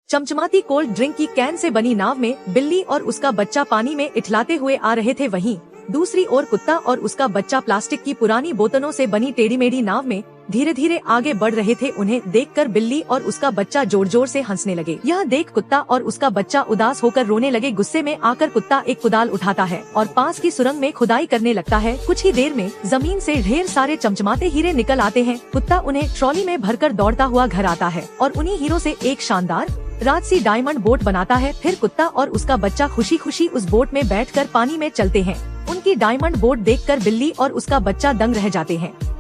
चमचमाती cold drink की can say बनी नाव में बिल्ली और उसका बच्चा पानी में इठलाते हुए आ रहे थे। वहीं दूसरी ओर कुत्ता और उसका बच्चा प्लास्टिक की पुरानी बोतलों से बनी टेढ़ी मेढ़ी नाव में धीरे धीरे आगे बढ़ रहे थे। उन्हें देखकर बिल्ली और उसका बच्चा जोर जोर से हंसने लगे। यह देख कुत्ता और उसका बच्चा उदास होकर रोने लगे। गुस्से में आकर कुत्ता एक कुदाल उठाता है और पास की सुरंग में खुदाई करने लगता है। कुछ ही देर में जमीन से ढेर सारे चमचमाते हीरे निकल आते हैं। कुत्ता उन्हें ट्रॉली में भरकर दौड़ता हुआ घर आता है और उन्हीं हीरो से एक शानदार राजसी डायमंड बोट बनाता है। फिर कुत्ता और उसका बच्चा खुशी खुशी उस बोट में बैठकर पानी में चलते हैं। उनकी डायमंड बोट देखकर बिल्ली और उसका बच्चा दंग रह जाते हैं।